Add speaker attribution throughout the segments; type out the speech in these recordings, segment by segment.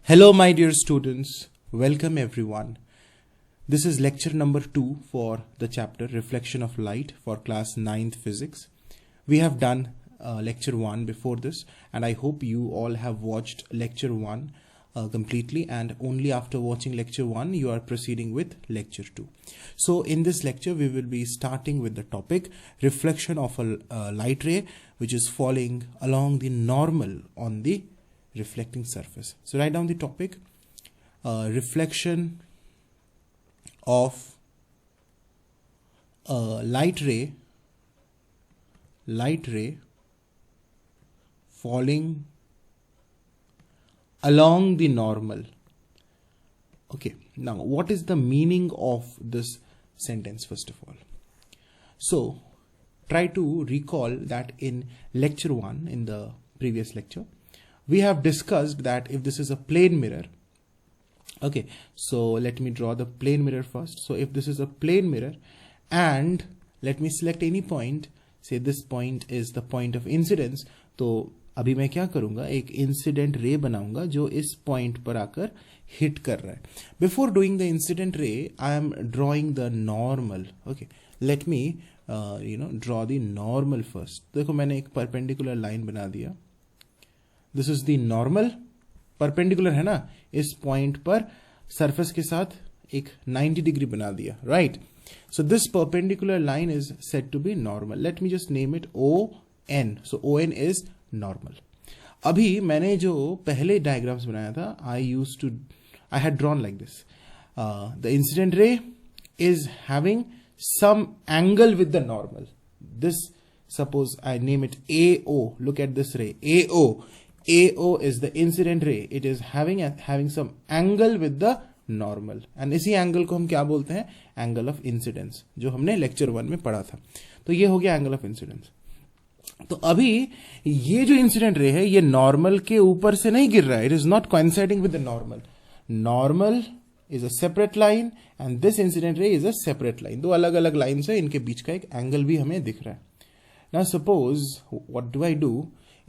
Speaker 1: Hello, my dear students. Welcome, everyone. This is lecture number 2 for the chapter Reflection of Light for class 9th Physics. We have done lecture 1 before this, and I hope you all have watched lecture 1 completely, and only after watching lecture 1 you are proceeding with lecture 2. So in this lecture we will be starting with the topic reflection of a light ray which is falling along the normal on the reflecting surface. So write down the topic, reflection of a light ray falling along the normal. Okay, now what is the meaning of this sentence first of all? So try to recall that in lecture 1, in the previous lecture, we have discussed that if this is a plane mirror, okay, so let me draw the plane mirror first. So if this is a plane mirror and let me select any point, say this point is the point of incidence, तो अभी मैं क्या करूंगा, एक incident ray बनाऊंगा जो इस point पर आकर हिट कर रहा है. बिफोर डूइंग द इंसिडेंट रे आई am drawing the normal. Okay, let me draw the normal first. देखो मैंने एक परपेंडिकुलर लाइन बना दिया. This is the normal. Perpendicular है ना, इस पॉइंट पर सरफेस के साथ एक 90 डिग्री बना दिया, right. So this perpendicular line is said to be normal. Let me just name it ON. So ON is normal. अभी मैंने जो पहले डायग्राम्स बनाया था, I had drawn like this. The incident ray is having some angle with the normal. This, suppose I name it AO. Look at this ray, AO is the incident ray. It is having some angle with the normal, and इसी angle को हम क्या बोलते हैं, angle of incidence, जो हमने lecture 1 में पढ़ा था. तो ये हो गया एंगल ऑफ इंसिडेंस. तो अभी ये जो इंसिडेंट रे है ये नॉर्मल के ऊपर से नहीं गिर रहा है. It is not coinciding with the normal. Normal is a separate line and this incident ray is a separate line. दो अलग अलग लाइन है, इनके बीच का एक एंगल भी हमें दिख रहा है. Now suppose what do I do?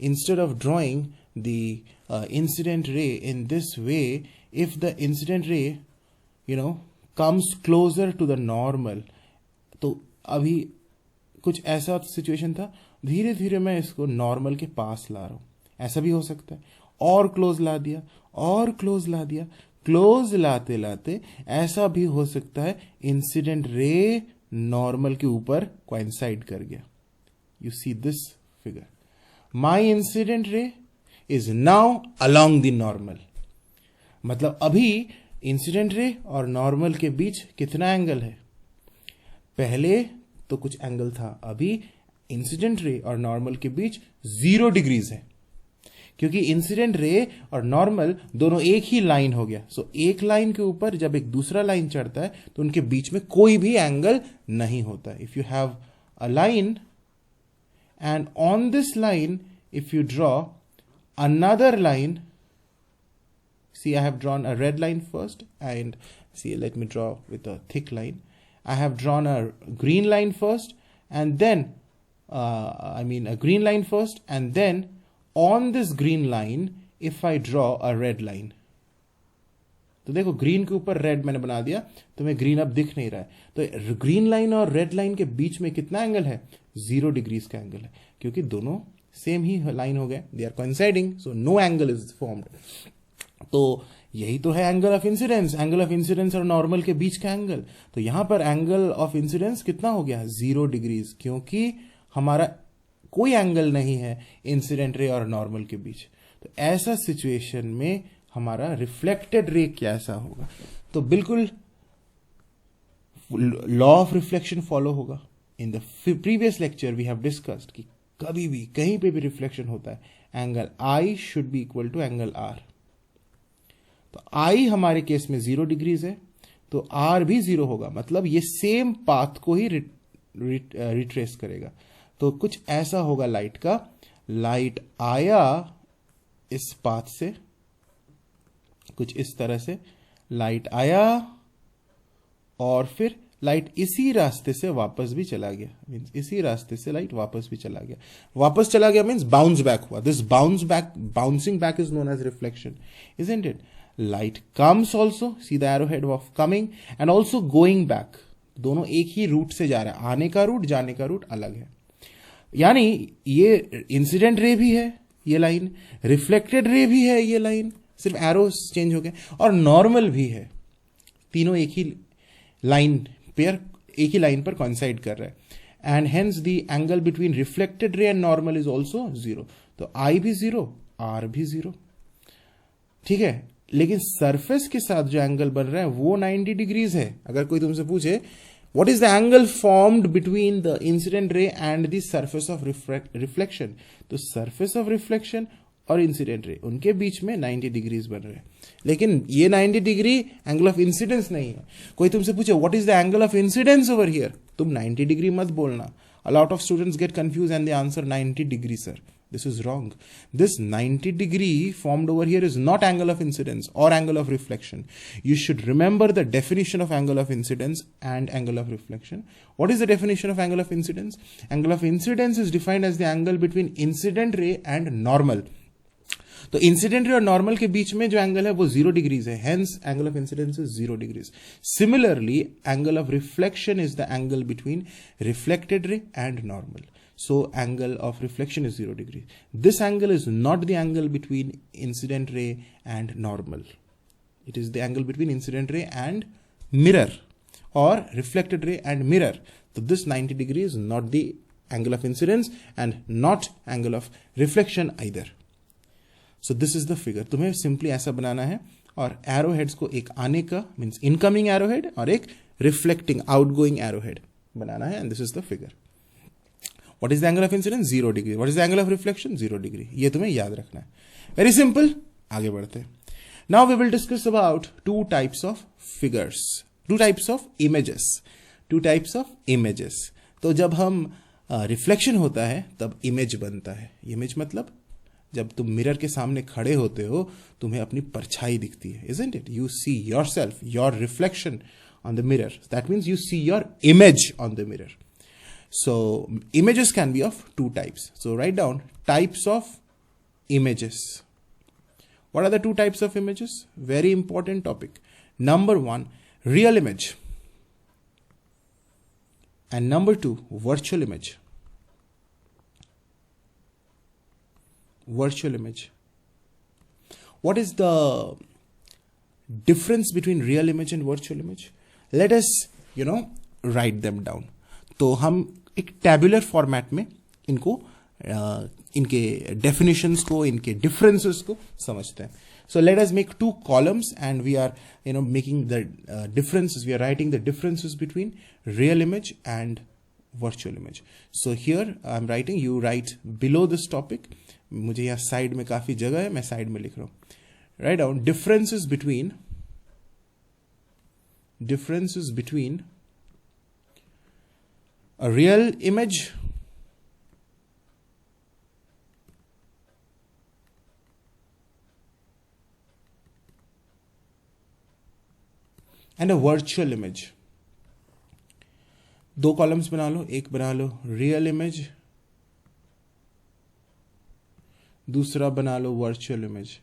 Speaker 1: Instead of drawing the incident ray in this way, if the incident ray comes closer to the normal, तो अभी कुछ ऐसा सिचुएशन था, धीरे धीरे मैं इसको नॉर्मल के पास ला रहा हूं. ऐसा भी हो सकता है, और क्लोज ला दिया, और क्लोज ला दिया. क्लोज लाते लाते ऐसा भी हो सकता है इंसिडेंट रे नॉर्मल के ऊपर कोइंसाइड कर गया. You see this figure. My incident ray is now along the normal. मतलब अभी इंसिडेंट रे और नॉर्मल के बीच कितना एंगल है? पहले तो कुछ एंगल था, अभी इंसिडेंट रे और नॉर्मल के बीच 0 डिग्रीज है, क्योंकि इंसिडेंट रे और नॉर्मल दोनों एक ही लाइन हो गया. सो एक लाइन के ऊपर जब एक दूसरा लाइन चढ़ता है तो उनके बीच में कोई भी एंगल नहीं होता. If you have a line and on this line if you draw another line, see I have drawn a red line first, and see let me draw with a thick line. I have drawn a green line first, and then a green line first, and then on this green line if I draw a red line, तो देखो green के ऊपर red मैंने बना दिया, तो मैं green अब दिख नहीं रहा है. तो ग्रीन लाइन और रेड लाइन के बीच में कितना एंगल है? 0 डिग्रीज का एंगल है, क्योंकि दोनों सेम ही लाइन हो गए, they are coinciding, so no angle is formed. तो यही तो है angle of incidence. Angle of incidence और नॉर्मल के बीच का एंगल. तो यहां पर एंगल ऑफ इंसिडेंस कितना हो गया? 0 डिग्रीज, क्योंकि हमारा कोई एंगल नहीं है इंसिडेंट रे और नॉर्मल के बीच. तो ऐसा सिचुएशन में हमारा रिफ्लेक्टेड रे कैसा होगा? तो बिल्कुल लॉ ऑफ रिफ्लेक्शन फॉलो होगा. In the previous lecture we have discussed कि कभी भी कहीं पे भी रिफ्लेक्शन होता है, angle I should be equal to angle R. तो I हमारे केस में 0 डिग्रीज है, तो R भी 0 होगा. मतलब ये सेम पाथ को ही रिट्रेस करेगा. तो कुछ ऐसा होगा लाइट का. लाइट आया इस पाथ से, कुछ इस तरह से लाइट आया और फिर लाइट इसी रास्ते से वापस भी चला गया, मीन्स इसी रास्ते से लाइट वापस भी चला गया. वापस चला गया मीन्स बाउंस बैक हुआ. This bouncing back is known as reflection, isn't it? Light comes also, see the arrow head of coming and also going back. दोनों एक ही रूट से जा रहा है. आने का रूट, जाने का रूट अलग है. यानी ये इंसिडेंट रे भी है ये लाइन, रिफ्लेक्टेड रे भी है ये लाइन, सिर्फ एरो चेंज हो गए, और नॉर्मल भी है. तीनों एक ही लाइन पेयर, एक ही लाइन पर कॉइंसाइड कर रहा है. And hence the angle between reflected ray and normal is also zero. तो आई भी जीरो, आर भी जीरो. ठीक है, लेकिन सरफेस के साथ जो एंगल बन रहा है वो 90 डिग्रीज है. अगर कोई तुमसे पूछे what is the angle formed between the incident रे and the surface of reflection, तो सरफेस ऑफ रिफ्लेक्शन और इंसिडेंट रे उनके बीच में 90 डिग्रीज बन रहे हैं. लेकिन ये 90 डिग्री एंगल ऑफ इंसिडेंस नहीं है. कोई तुमसे पूछे what is the angle of incidence over here, तुम 90 डिग्री मत बोलना. A lot of students get confused and they answer 90 degree, sir. This is wrong. This 90 degree formed over here is not angle of incidence or angle of reflection. You should remember the definition of angle of incidence and angle of reflection. What is the definition of angle of incidence? Angle of incidence is defined as the angle between incident ray and normal. तो incident ray और normal के बीच में जो angle है वो 0 degrees है, hence angle of incidence is 0 degrees. Similarly angle of reflection is the angle between reflected ray and normal. So angle of reflection is 0 degree. This angle is not the angle between incident ray and normal. It is the angle between incident ray and mirror or reflected ray and mirror. So this 90 degree is not the angle of incidence and not angle of reflection either. So this is the figure. तुम्हें simply ऐसा बनाना है और arrow heads को एक आने का means incoming arrow head और एक reflecting outgoing arrow head बनाना है, and this is the figure. What is the angle of incidence? 0 degree. What is the angle of reflection? 0 degree. ये तुम्हें याद रखना है. Very simple. आगे बढ़ते हैं. Now we will discuss about two types of figures, two types of images, two types of images. तो जब हम रिफ्लेक्शन होता है तब इमेज बनता है. इमेज मतलब जब तुम मिरर के सामने खड़े होते हो तुम्हें अपनी परछाई दिखती है, isn't it? You see yourself, your reflection on the mirror. That means you see your image on the mirror. So images can be of two types. So write down types of images. What are the two types of images? Very important topic. Number 1, real image. And number 2, virtual image. Virtual image. What is the difference between real image and virtual image? Let us, write them down. तो हम एक tabular format में इनको इनके definitions को, इनके differences को समझते हैं. So let us make 2 columns and we are making the differences, we are writing the differences between real image and virtual image. So here I am writing, you write below this topic. मुझे यहाँ side में काफी जगह है, मैं side में लिख रहा हूं. Write down differences between a real image and a virtual image. 2 columns बना लो, एक बना लो रियल इमेज, दूसरा बना लो वर्चुअल इमेज.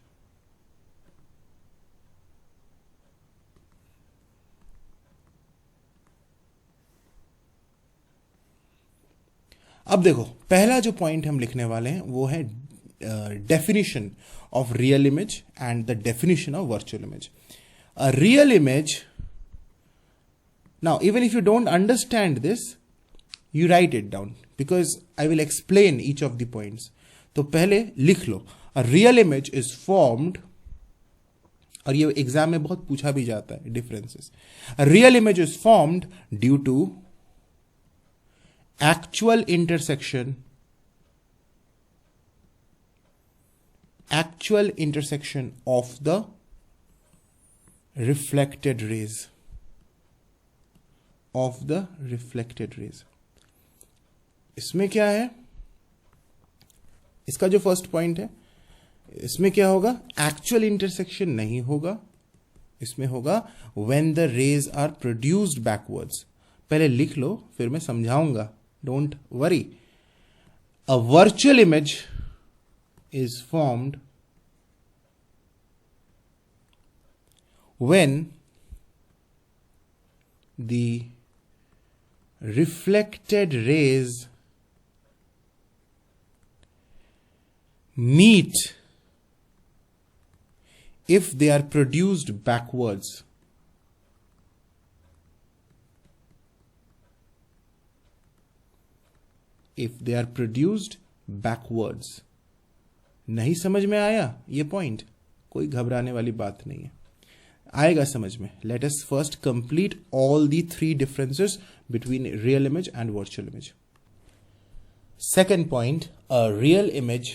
Speaker 1: अब देखो पहला जो पॉइंट हम लिखने वाले हैं वो है definition of real image and the definition of virtual image. A real image, now even if you don't understand this you write it down because I will explain each of the points. तो पहले लिख लो a real image is formed, और ये exam में बहुत पूछा भी जाता है differences. A real image is formed due to actual intersection of the reflected rays, इसमें क्या है, इसका जो फर्स्ट पॉइंट है इसमें क्या होगा, एक्चुअल इंटरसेक्शन नहीं होगा. इसमें होगा when the rays are produced backwards. पहले लिख लो, फिर मैं समझाऊंगा, don't worry. A virtual image is formed when the reflected rays meet if they are produced backwards. If they are produced backwards. नहीं समझ में आया ये पॉइंट? कोई घबराने वाली बात नहीं है, आएगा समझ में. Let us first complete all the 3 differences between real image and virtual image. Second point, a real image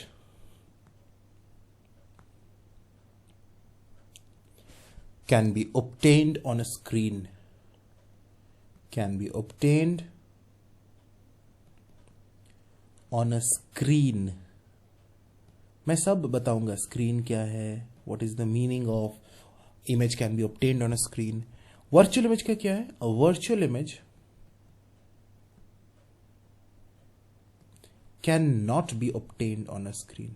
Speaker 1: can be obtained on a screen. Can be obtained on a screen. मैं सब बताऊंगा स्क्रीन क्या है, what is the meaning of image can be obtained on a screen. Virtual image का क्या है? A virtual image cannot be obtained on a screen.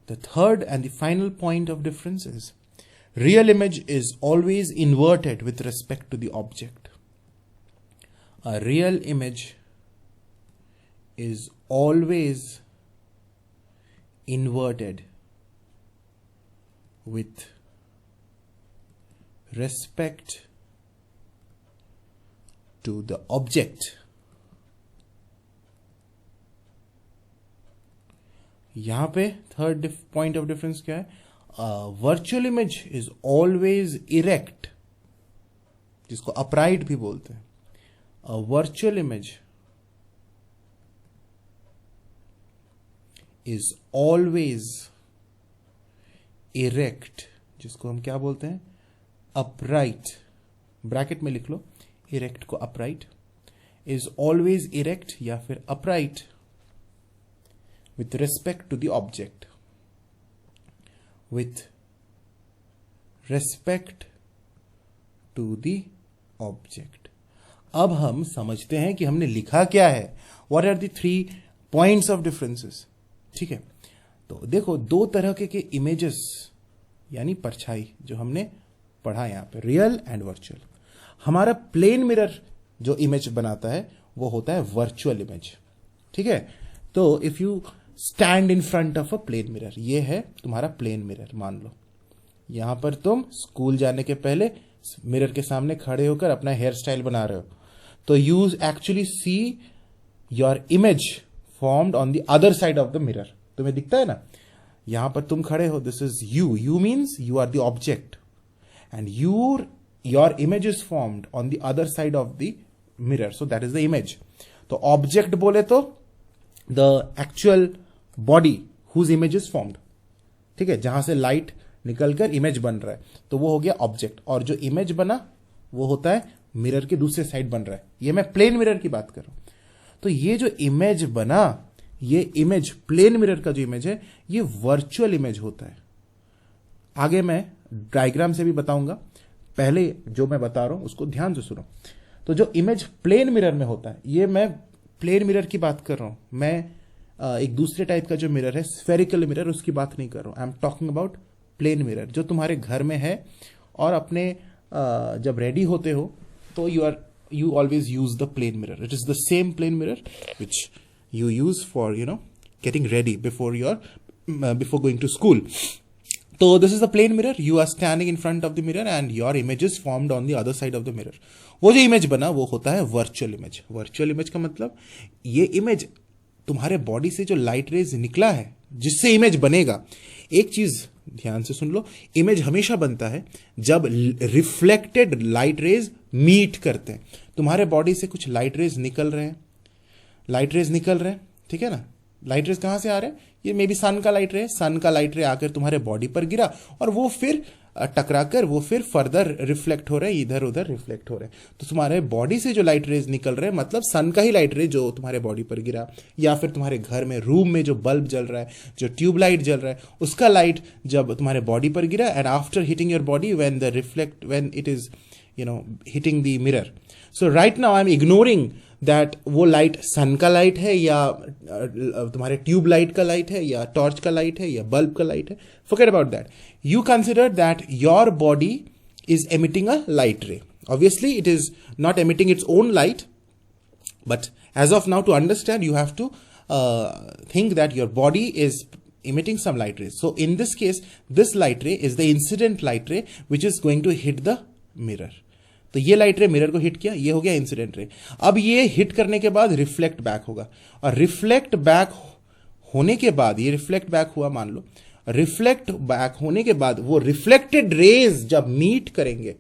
Speaker 1: The third and the final point of difference is real image is always inverted with respect to the object. A real image is always inverted with respect to the object. यहां पे third point of difference क्या है? Virtual image is always erect, जिसको upright भी बोलते हैं. अ virtual image is always erect, जिसको हम क्या बोलते हैं? अपराइट. ब्रैकेट में लिख लो, इरेक्ट को अपराइट. इज ऑलवेज इरेक्ट या फिर upright with respect to the object. With respect to the object. अब हम समझते हैं कि हमने लिखा क्या है. What are the 3 points of differences? ठीक है, तो देखो 2 तरह के इमेजेस यानी परछाई जो हमने पढ़ा यहां पे, रियल एंड वर्चुअल. हमारा प्लेन मिरर जो इमेज बनाता है वो होता है वर्चुअल इमेज. ठीक है, तो if you stand in front of a plane mirror, ये है तुम्हारा प्लेन मिरर. मान लो यहां पर तुम स्कूल जाने के पहले मिरर के सामने खड़े होकर अपना हेयर स्टाइल बना रहे हो, तो you actually see your image formed on the other side of the mirror. तुम्हें दिखता है ना, यहां पर तुम खड़े हो, this is you. You means you are the object and your image is formed on the other side of the mirror, so that is the image. तो ऑब्जेक्ट बोले तो the actual body whose image is formed. ठीक है, जहां से light निकलकर image बन रहा है, तो वो हो गया ऑब्जेक्ट. और जो इमेज बना वो होता है मिरर के दूसरे साइड बन रहा है. ये मैं प्लेन मिरर की बात कर रहा हूं. तो ये जो इमेज बना, ये इमेज प्लेन मिरर का जो इमेज है, ये वर्चुअल इमेज होता है. आगे मैं डायग्राम से भी बताऊंगा, पहले जो मैं बता रहा हूं उसको ध्यान से सुनो. तो जो इमेज प्लेन मिरर में होता है, ये मैं प्लेन मिरर की बात कर रहा हूं. मैं एक दूसरे टाइप का जो मिरर है, स्फेरिकल मिरर, उसकी बात नहीं कर रहा हूं. I am talking about plane mirror जो तुम्हारे घर में है. और अपने जब रेडी होते हो तो you always use the plane mirror. It is the same plane mirror which you use for getting ready before going to school. So this is the plane mirror. You are standing in front of the mirror and your image is formed on the other side of the mirror. वो जो image बना वो होता है virtual image. Virtual image का मतलब ये image तुम्हारे बॉडी से जो लाइट रेज निकला है जिससे इमेज बनेगा. एक चीज ध्यान से सुन लो, इमेज हमेशा बनता है जब रिफ्लेक्टेड लाइट रेज मीट करते हैं. तुम्हारे बॉडी से कुछ लाइट रेज निकल रहे हैं, ठीक है ना. लाइट रेज कहां से आ रहे हैं? ये मे बी सन का लाइट रे आकर तुम्हारे बॉडी पर गिरा और वो फिर टकराकर वो फिर फर्दर रिफ्लेक्ट हो रहे हैं, इधर उधर रिफ्लेक्ट हो रहे हैं। तो तुम्हारे बॉडी से जो लाइट रेज निकल रहे हैं, मतलब सन का ही लाइट रे जो तुम्हारे बॉडी पर गिरा, या फिर तुम्हारे घर में रूम में जो बल्ब जल रहा है, जो ट्यूबलाइट जल रहा है, उसका लाइट जब तुम्हारे बॉडी पर गिरा, and after hitting your body when it is hitting the mirror. So right now I am ignoring that वो लाइट सन का लाइट है, या तुम्हारे ट्यूब लाइट का लाइट है, या टॉर्च का लाइट है, या बल्ब का लाइट है। Forget about that. You consider that your body is emitting a light ray. Obviously, it is not emitting its own light, but as of now, to understand, you have to think that your body is emitting some light rays. So, in this case, this light ray is the incident light ray, which is going to hit the mirror. तो ये light रे mirror को hit किया, ये हो गया incident ray. अब ये हिट करने के बाद रिफ्लेक्ट बैक होगा, और रिफ्लेक्ट बैक होने के बाद, ये रिफ्लेक्ट बैक हुआ मान लो, रिफ्लेक्ट बैक होने के बाद वो रिफ्लेक्टेड रेज जब मीट करेंगे,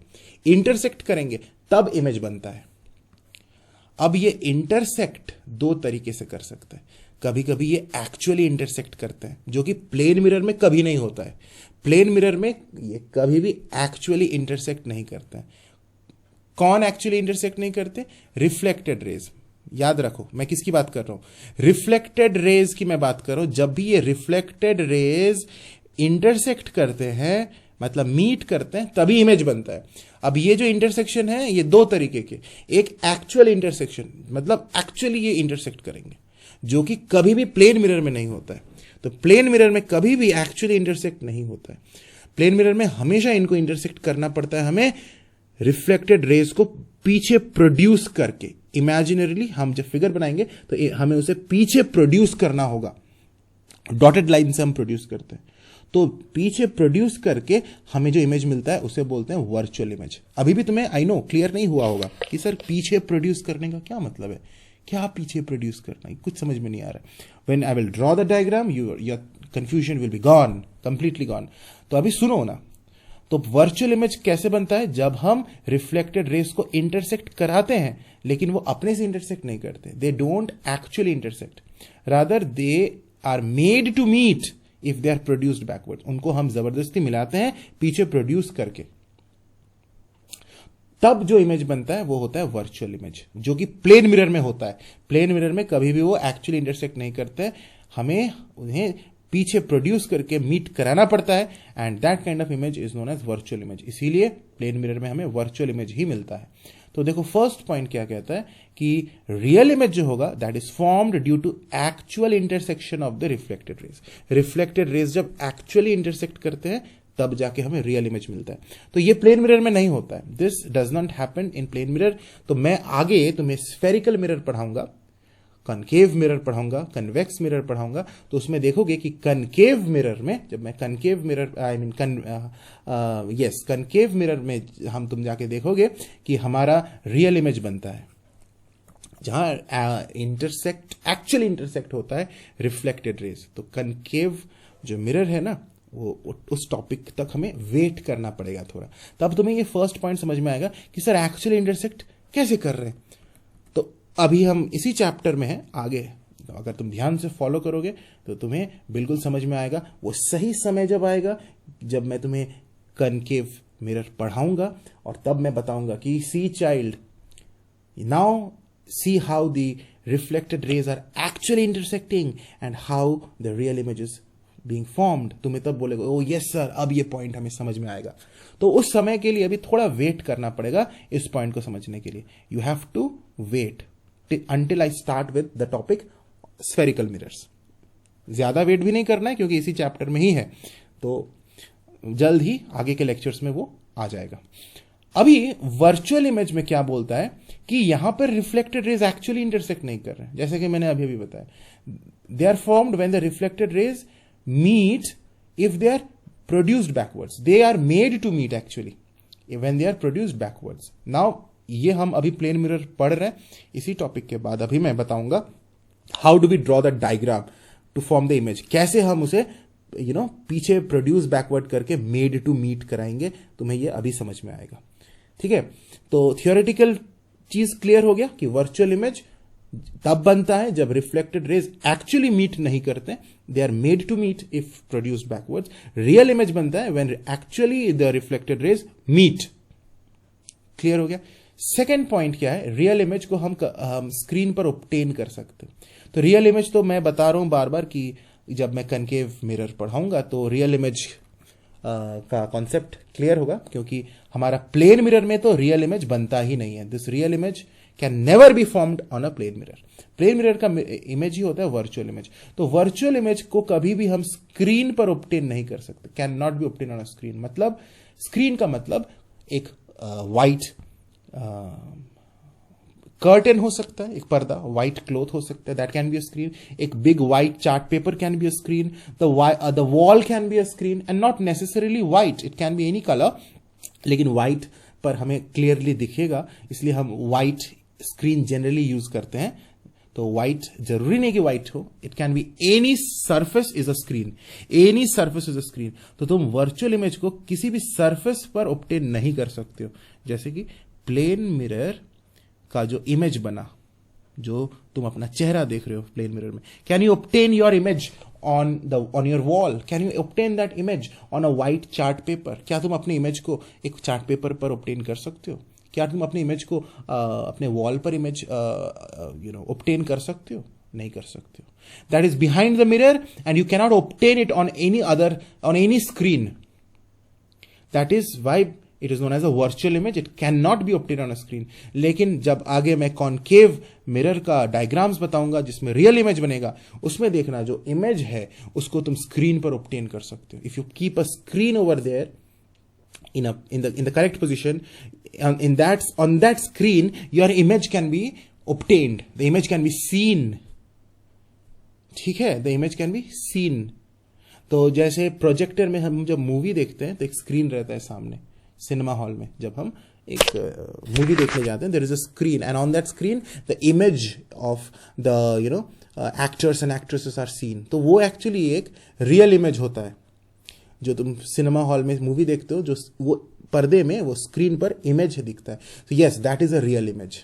Speaker 1: इंटरसेक्ट करेंगे, तब इमेज बनता है। अब ये इंटरसेक्ट दो तरीके से कर सकते हैं। कभी कभी ये एक्चुअली इंटरसेक्ट करते हैं, जो कि प्लेन मिरर में कभी नहीं होता है। प्लेन मिरर में ये कभी भी एक्चुअली इंटरसेक्ट नहीं करते हैं। कौन एक्चुअली इंटरसेक्ट नहीं करते? Reflected raise. याद रखो मैं किसकी बात कर रहा हूं, रिफ्लेक्टेड रेज की मैं बात कर रहा हूं। जब भी ये रिफ्लेक्टेड रेज इंटरसेक्ट करते हैं, मतलब मीट करते हैं, तभी इमेज बनता है। अब ये जो इंटरसेक्शन है, ये दो तरीके के, एक एक्चुअल इंटरसेक्शन, मतलब एक्चुअली ये इंटरसेक्ट करेंगे, जो कि कभी भी प्लेन मिरर में नहीं होता है। तो प्लेन मिरर में कभी भी एक्चुअली इंटरसेक्ट नहीं होता है। प्लेन मिरर में हमेशा इनको इंटरसेक्ट करना पड़ता है हमें, रिफ्लेक्टेड रेज को पीछे प्रोड्यूस करके। इमेजिनरीली हम जब फिगर बनाएंगे तो हमें उसे पीछे प्रोड्यूस करना होगा। डॉटेड लाइन से हम प्रोड्यूस करते हैं, तो पीछे प्रोड्यूस करके हमें जो इमेज मिलता है उसे बोलते हैं वर्चुअल इमेज। अभी भी तुम्हें आई नो क्लियर नहीं हुआ होगा कि सर पीछे प्रोड्यूस करने का क्या मतलब है, क्या पीछे प्रोड्यूस करना है, कुछ समझ में नहीं आ रहा है। When I will draw the diagram your confusion will be gone, completely gone. तो अभी सुनो ना, तो वर्चुअल इमेज कैसे बनता है? जब हम रिफ्लेक्टेड रेस को इंटरसेक्ट कराते हैं, लेकिन वो अपने से इंटरसेक्ट नहीं करते, they don't actually intersect, rather they are made to meet if they are produced backward. उनको हम जबरदस्ती मिलाते हैं पीछे प्रोड्यूस करके, तब जो इमेज बनता है वो होता है वर्चुअल इमेज, जो कि प्लेन मिरर में होता है। प्लेन मिरर में कभी भी वो एक्चुअली इंटरसेक्ट नहीं करते, हमें उन्हें पीछे प्रोड्यूस करके मीट कराना पड़ता है, and that kind of image is known as virtual image. इसीलिए प्लेन मिरर में हमें वर्चुअल इमेज ही मिलता है। तो देखो फर्स्ट पॉइंट क्या कहता है कि रियल इमेज जो होगा that is formed due to actual intersection of the reflected rays. Reflected rays जब एक्चुअली इंटरसेक्ट करते हैं तब जाके हमें रियल इमेज मिलता है। तो ये प्लेन मिरर में नहीं होता है, this does not happen in plane mirror. तो मैं आगे तुम्हें स्फेरिकल मिरर पढ़ाऊंगा, कनकेव मिरर पढ़ाऊंगा, कन्वेक्स मिरर पढ़ाऊंगा। तो उसमें देखोगे कि कनकेव मिरर में, जब मैं कनकेव मिरर कनकेव मिरर में तुम जाके देखोगे कि हमारा रियल इमेज बनता है, जहां एक्चुअल इंटरसेक्ट होता है रिफ्लेक्टेड रेज। तो कनकेव जो मिरर है ना, वो उस टॉपिक तक हमें वेट करना पड़ेगा थोड़ा, तब तुम्हें ये फर्स्ट पॉइंट समझ में आएगा कि सर एक्चुअल इंटरसेक्ट कैसे कर रहे हैं। तो अभी हम इसी चैप्टर में हैं, आगे अगर तुम ध्यान से फॉलो करोगे तो तुम्हें बिल्कुल समझ में आएगा। वो सही समय जब आएगा जब मैं तुम्हें कनकेव मिरर पढ़ाऊंगा, और तब मैं बताऊंगा कि see child, now see how the reflected rays are actually intersecting and how the real image is being formed. तुम्हें तब बोलेगा ओ यस सर, अब ये पॉइंट हमें समझ में आएगा। तो उस समय के लिए अभी थोड़ा वेट करना पड़ेगा इस पॉइंट को समझने के लिए। You have to wait until I start with the topic spherical mirrors। ज्यादा वेट भी नहीं करना है क्योंकि इसी चैप्टर में ही है, तो जल्द ही आगे के लेक्चर्स में वो आ जाएगा। अभी वर्चुअल इमेज में क्या बोलता है कि यहां पर रिफ्लेक्टेड रेज एक्चुअली इंटरसेक्ट नहीं कर रहे हैं, जैसे कि मैंने अभी बताया, they are formed when the reflected rays meet if they are produced backwards. They are made to meet actually when they are produced backwards. Now ये हम अभी प्लेन मिरर पढ़ रहे हैं, इसी टॉपिक के बाद अभी मैं बताऊंगा how do we draw the diagram to form the image, कैसे हम उसे पीछे प्रोड्यूस बैकवर्ड करके मेड टू मीट कराएंगे। तुम्हें ये अभी समझ में आएगा, ठीक है। तो थियोरेटिकल चीज क्लियर हो गया कि वर्चुअल इमेज तब बनता है जब रिफ्लेक्टेड रेज एक्चुअली मीट नहीं करते, they are made to meet if produced backwards. Real image बनता है when actually the reflected rays meet. Clear हो गया. सेकेंड पॉइंट क्या है, रियल इमेज को हम स्क्रीन पर ऑब्टेन कर सकते. तो रियल इमेज तो मैं बता रहा हूं बार बार कि जब मैं कनकेव मिरर पढ़ाऊंगा तो रियल इमेज का कॉन्सेप्ट क्लियर होगा, क्योंकि हमारा प्लेन मिरर में तो रियल इमेज बनता ही नहीं है. This real image can never be formed on a plane mirror. Plane mirror का इमेज ही होता है वर्चुअल इमेज. तो वर्चुअल इमेज को कभी भी हम स्क्रीन पर ऑब्टेन नहीं कर सकते, can not be obtain on a screen. मतलब स्क्रीन का मतलब एक वाइट कर्टेन हो सकता है, एक पर्दा, व्हाइट क्लोथ हो सकता है, that can be a screen. एक big white chart paper can be a screen. The wall can be a screen and not necessarily white, it can be any colour, लेकिन व्हाइट पर हमें clearly दिखेगा, इसलिए हम व्हाइट स्क्रीन जनरली यूज करते हैं. तो व्हाइट जरूरी नहीं कि व्हाइट हो, it can be any surface is a screen. Any surface is a screen. तो तुम वर्चुअल इमेज को किसी भी सरफेस पर ऑब्टेन नहीं कर सकते हो. जैसे कि प्लेन मिरर का जो इमेज बना, जो तुम अपना चेहरा देख रहे हो प्लेन मिरर में, can you obtain your image on your wall? Can you obtain that image on a white chart paper? क्या तुम अपने इमेज को एक चार्ट पेपर पर ऑब्टेन कर सकते हो? क्या तुम अपने इमेज को अपने वॉल पर इमेज ऑब्टेन कर सकते हो? नहीं कर सकते हो. That is behind the mirror and you cannot obtain it on any screen. That is why it is known as a virtual image. It can not be obtain on a screen. लेकिन जब आगे मैं concave mirror का diagrams बताऊंगा जिसमें real image बनेगा, उसमें देखना जो इमेज है उसको तुम स्क्रीन पर ऑब्टेन कर सकते हो. If you keep a screen over there in the correct position, on that screen your image can be obtained, the image can be seen. ठीक है, the image can be seen. तो जैसे projector में हम जब मूवी देखते हैं तो एक स्क्रीन रहता है सामने. सिनेमा हॉल में जब हम एक मूवी देखने जाते हैं, there is a screen and on that screen the image of the actors and actresses are seen. तो वो एक्चुअली एक रियल इमेज होता है. जो तुम सिनेमा हॉल में मूवी देखते हो, जो वो पर्दे में वो स्क्रीन पर इमेज दिखता है. तो yes, that is a real image.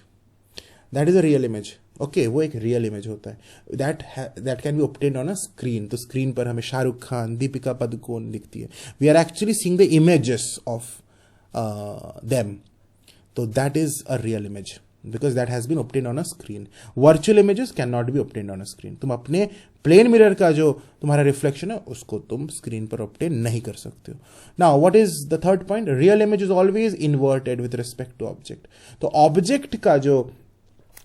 Speaker 1: That is a real image. Okay, वो एक रियल इमेज होता है. That can be obtained on a screen. तो स्क्रीन पर हमें शाहरुख खान, दीपिका पादुकोण दिखती है. We are actually seeing the images of them. तो that is a real image because that has been obtained on a screen. Virtual images cannot be obtained on a screen. तुम अपने plane mirror का जो तुम्हारा reflection है उसको तुम screen पर ऑब्टेन नहीं कर सकते हो. Now what is the third point? Real image is always inverted with respect to object. तो ऑब्जेक्ट का जो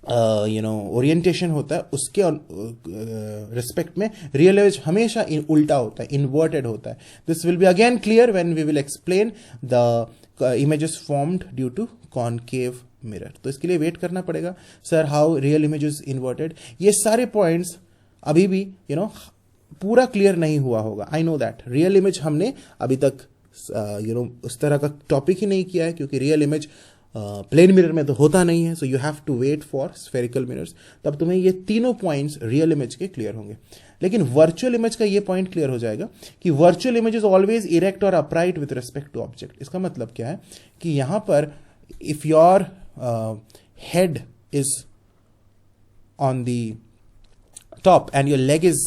Speaker 1: ओरिएंटेशन होता है उसके रिस्पेक्ट में रियल इमेज हमेशा उल्टा होता है, इन्वर्टेड होता है. This will be again clear when we will explain the images formed due to concave mirror. तो इसके लिए वेट करना पड़ेगा. Sir how real image is inverted, ये सारे पॉइंट्स अभी भी पूरा क्लियर नहीं हुआ होगा. I know that. Real image हमने अभी तक उस तरह का टॉपिक ही नहीं किया है, क्योंकि रियल इमेज प्लेन मिरर में तो होता नहीं है. So you have to wait for spherical mirrors, तब तुम्हें ये तीनों पॉइंट्स रियल इमेज के क्लियर होंगे. लेकिन वर्चुअल इमेज का ये पॉइंट क्लियर हो जाएगा कि virtual image is always erect और upright with respect to object. इसका मतलब क्या है कि यहां पर if your head is on the top and your leg is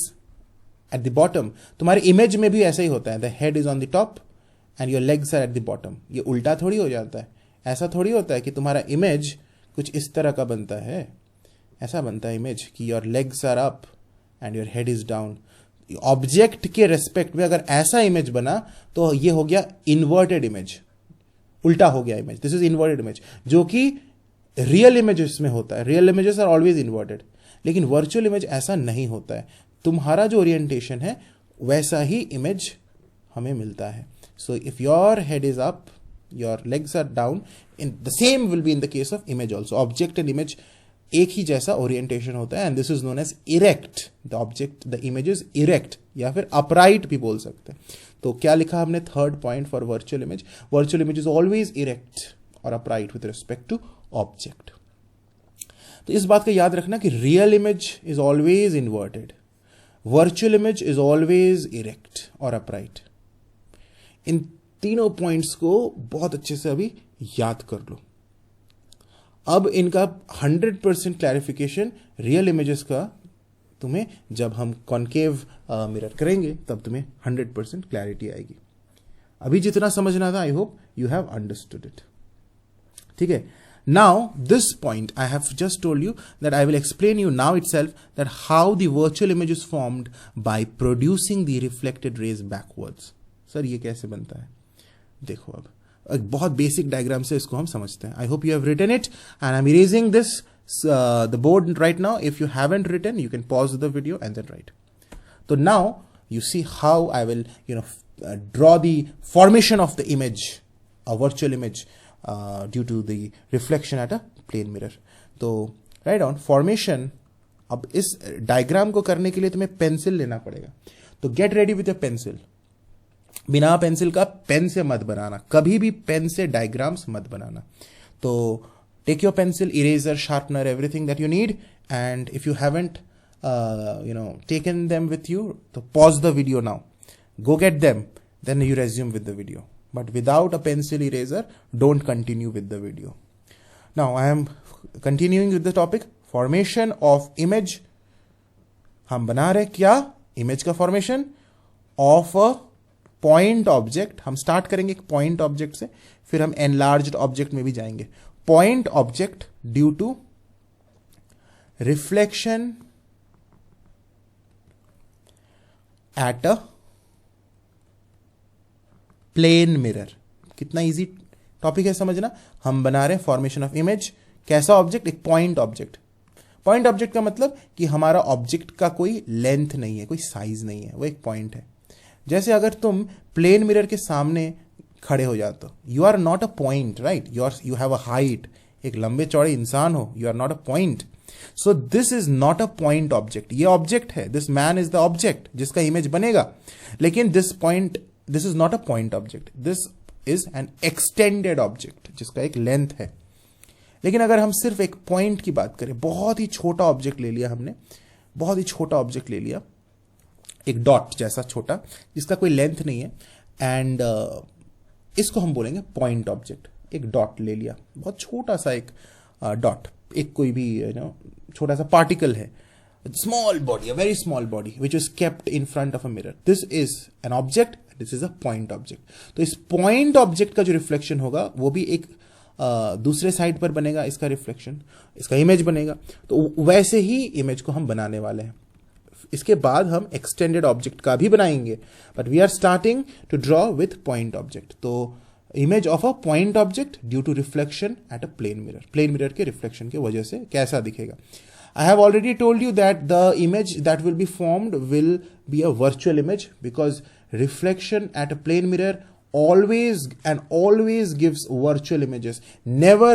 Speaker 1: at the bottom, तुम्हारे इमेज में भी ऐसा ही होता है. the head is on the top and your legs are at the bottom. ये उल्टा थोड़ी हो जाता है. ऐसा थोड़ी होता है कि तुम्हारा इमेज कुछ इस तरह का बनता है. ऐसा बनता है इमेज कि your legs are up and your head is down. Object के रेस्पेक्ट में अगर ऐसा इमेज बना तो ये हो गया इन्वर्टेड इमेज, उल्टा हो गया image. This is inverted image, जो कि रियल इमेजेस में होता है. Real images are always inverted. लेकिन वर्चुअल इमेज ऐसा नहीं होता है. तुम्हारा जो ओरिएंटेशन है वैसा ही इमेज हमें मिलता है. So if your head is up, your legs are down, in the same will be in the case of image also. Object and image एक ही जैसा ओरिएंटेशन होता है and this is known as erect. The object, the image is erect या फिर upright भी बोल सकते हैं. तो क्या लिखा हमने third point for virtual image? Virtual image is always erect और upright with respect to object. तो इस बात का याद रखना कि real image is always inverted, virtual image is always erect और अपराइट. इन तीनों पॉइंट्स को बहुत अच्छे से अभी याद कर लो. अब इनका 100% क्लैरिफिकेशन रियल इमेजेस का तुम्हें जब हम कॉन्केव मिरर करेंगे तब तुम्हें 100% क्लैरिटी आएगी. अभी जितना समझना था, I hope you have understood it. ठीक है. Now this point I have just told you that I will explain you now itself that how the virtual image is formed by producing the reflected rays backwards. Sir ये कैसे बनता है? देखो अब एक बहुत बेसिक डायग्राम से इसको हम समझते हैं. I hope you have written it and I'm erasing this the board right now. If you haven't written, you can pause the video and then write. So now you see how I will draw the formation of the image, a virtual image. Due to the reflection at a plane mirror. तो write down formation. अब इस diagram को करने के लिए तुम्हें pencil लेना पड़ेगा. तो get ready with a pencil. बिना पेंसिल का पेन से मत बनाना, कभी भी पेन से डायग्राम्स मत बनाना. तो take your pencil, eraser, sharpener, everything that you need. And if you haven't taken them with you, तो pause the video now, go get them, then you resume with the video. But without a pencil eraser, don't continue with the video. Now I am continuing with the topic formation of image. हम बना रहे क्या? Image का formation of a point object. हम start करेंगे एक point object से, फिर हम एनलार्ज्ड ऑब्जेक्ट में भी जाएंगे. Point object due to reflection at a plane mirror. कितना इजी टॉपिक है समझना. हम बना रहे हैं फॉर्मेशन ऑफ इमेज. कैसा ऑब्जेक्ट? एक पॉइंट ऑब्जेक्ट. पॉइंट ऑब्जेक्ट का मतलब कि हमारा ऑब्जेक्ट का कोई लेंथ नहीं है, कोई साइज नहीं है, वो एक पॉइंट है. जैसे अगर तुम प्लेन मिरर के सामने खड़े हो जाते हो, you are not a point, right? You have a height. एक लंबे चौड़े इंसान हो, you are not a point. So this is not a point object. ये ऑब्जेक्ट है, this man is the object जिसका इमेज बनेगा. लेकिन this is not a point object, this is an extended object जिसका एक लेंथ है. लेकिन अगर हम सिर्फ एक पॉइंट की बात करें, बहुत ही छोटा ऑब्जेक्ट ले लिया हमने, बहुत ही छोटा ऑब्जेक्ट ले लिया, एक डॉट जैसा छोटा जिसका कोई लेंथ नहीं है, एंड इसको हम बोलेंगे पॉइंट ऑब्जेक्ट. एक डॉट ले लिया, बहुत छोटा सा एक डॉट, एक कोई भी छोटा सा पार्टिकल है, small body, a very small body which is kept in front of a mirror. This is an object, this is a point object. तो इस point object का जो रिफ्लेक्शन होगा वो भी एक दूसरे साइड पर बनेगा. इसका रिफ्लेक्शन, इसका इमेज बनेगा. तो वैसे ही इमेज को हम बनाने वाले हैं. इसके बाद हम एक्सटेंडेड ऑब्जेक्ट का भी बनाएंगे, but we are starting to draw with point object. तो image of a point object due to reflection at a plane mirror. Plane mirror के रिफ्लेक्शन की वजह से कैसा दिखेगा. I have already told you that the image that will be formed will be a virtual image, because reflection at a plane mirror always gives virtual images. Never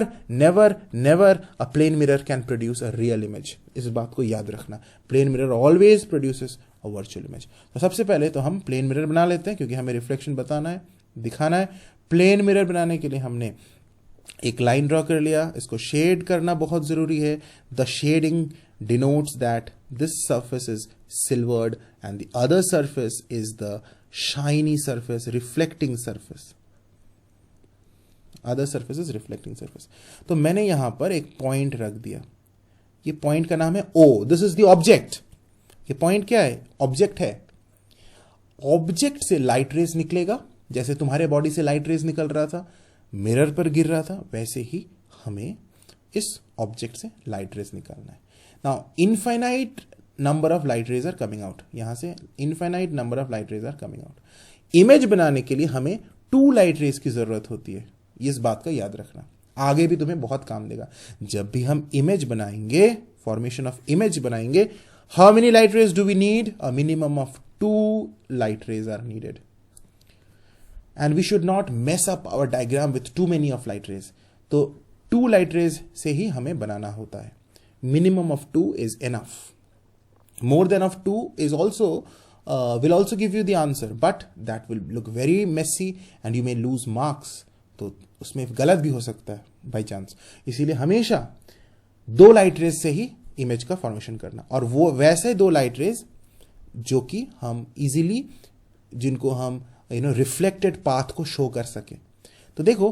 Speaker 1: a plane mirror can produce a real image. इस बात को याद रखना. Plane mirror always produces a virtual image. तो सबसे पहले तो हम plane mirror बना लेते हैं, क्योंकि हमें reflection बताना है, दिखाना है. Plane mirror बनाने के लिए हमने एक लाइन ड्रॉ कर लिया. इसको शेड करना बहुत जरूरी है. The shading denotes that this surface is silvered and the other surface is the shiny surface, reflecting surface. Other surface is reflecting surface. तो मैंने यहां पर एक पॉइंट रख दिया. ये पॉइंट का नाम है O. This is the object. ये पॉइंट क्या है? ऑब्जेक्ट है. ऑब्जेक्ट से लाइट रेज निकलेगा, जैसे तुम्हारे बॉडी से लाइट रेज निकल रहा था, मिरर पर गिर रहा था, वैसे ही हमें इस ऑब्जेक्ट से लाइट रेज निकालना है. Now infinite number of light rays are coming out. यहां से infinite number of light rays are coming out. Image बनाने के लिए हमें 2 लाइट रेज की जरूरत होती है. इस बात का याद रखना, आगे भी तुम्हें बहुत काम देगा. जब भी हम इमेज बनाएंगे, फॉर्मेशन ऑफ इमेज बनाएंगे, how many light rays do we need? A minimum of 2 light rays are needed. And we should not mess up our diagram with too many of light rays. तो 2 light rays से ही हमें बनाना होता है. Minimum of 2 is enough. More than of 2 is also will also give you the answer, but that will look very messy and you may lose marks. तो उसमें गलत भी हो सकता है by chance. इसीलिए हमेशा 2 light rays से ही इमेज का फॉर्मेशन करना, और वो वैसे 2 light rays जो कि हम इजीली, जिनको हम रिफ्लेक्टेड पाथ को शो कर सके. तो देखो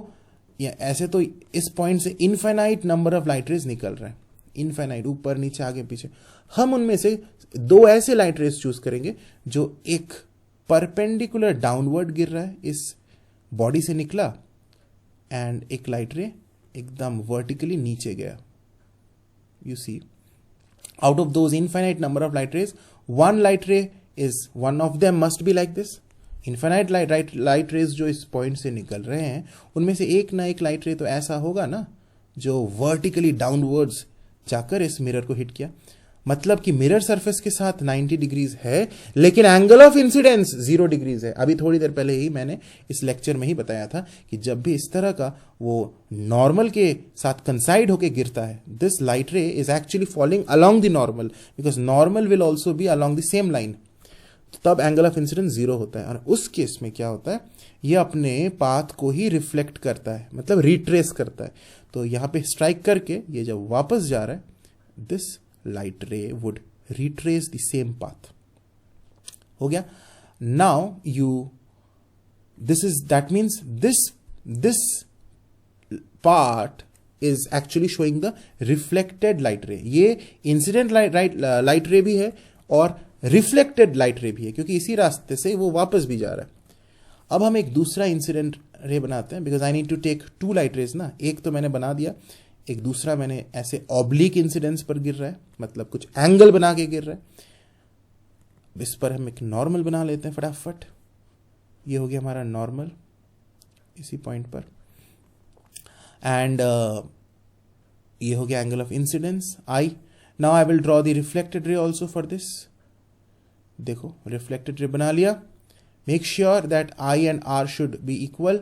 Speaker 1: या ऐसे तो इस पॉइंट से infinite number of light raise निकल रहा है, इनफाइनाइट, ऊपर नीचे आगे पीछे। हम उनमें से दो ऐसे लाइट रेज चूज करेंगे जो एक परपेंडिकुलर डाउनवर्ड गिर रहा है, इस बॉडी से निकला, एंड एक लाइट रे एकदम वर्टिकली नीचे गया। You see, out of those infinite number of light rays, one light ray is, one of them must be like this. Infinite light rays जो इस पॉइंट से निकल रहे हैं उनमें से एक ना एक लाइट रे तो ऐसा होगा ना जो वर्टिकली डाउनवर्ड्स जाकर इस मिरर को हिट किया। मतलब कि मिरर सरफेस के साथ 90 डिग्रीज है, लेकिन एंगल ऑफ इंसिडेंस 0 डिग्रीज है। अभी थोड़ी देर पहले ही मैंने इस लेक्चर में ही बताया था कि जब भी इस तरह का वो नॉर्मल के साथ कंसाइड होके गिरता है, दिस लाइट रे is actually falling along the normal, because normal will also be along the same line, तब एंगल ऑफ इंसिडेंस 0 होता है। और उस केस में क्या होता है, ये अपने पाथ को ही रिफ्लेक्ट करता है, मतलब रिट्रेस करता है। तो यहां पे स्ट्राइक करके ये जब वापस जा रहा है, this light ray would retrace the same path. हो गया? Now that means this part is actually showing the reflected light ray. ये incident light ray भी है और reflected light ray भी है, क्योंकि इसी रास्ते से वो वापस भी जा रहा है। अब हम एक दूसरा इंसिडेंट रे बनाते हैं, because I need to take 2 light rays ना। एक तो मैंने बना दिया, एक दूसरा मैंने ऐसे ऑब्लिक इंसिडेंस पर गिर रहा है, मतलब कुछ एंगल बना के गिर रहा है। इस पर हम एक नॉर्मल बना लेते हैं फटाफट। ये हो गया हमारा नॉर्मल इसी पॉइंट पर, एंड ये हो गया angle of incidence i. Now I will draw the reflected ray also for this. देखो रिफ्लेक्टेड रे बना लिया। Make sure that i and r should be equal.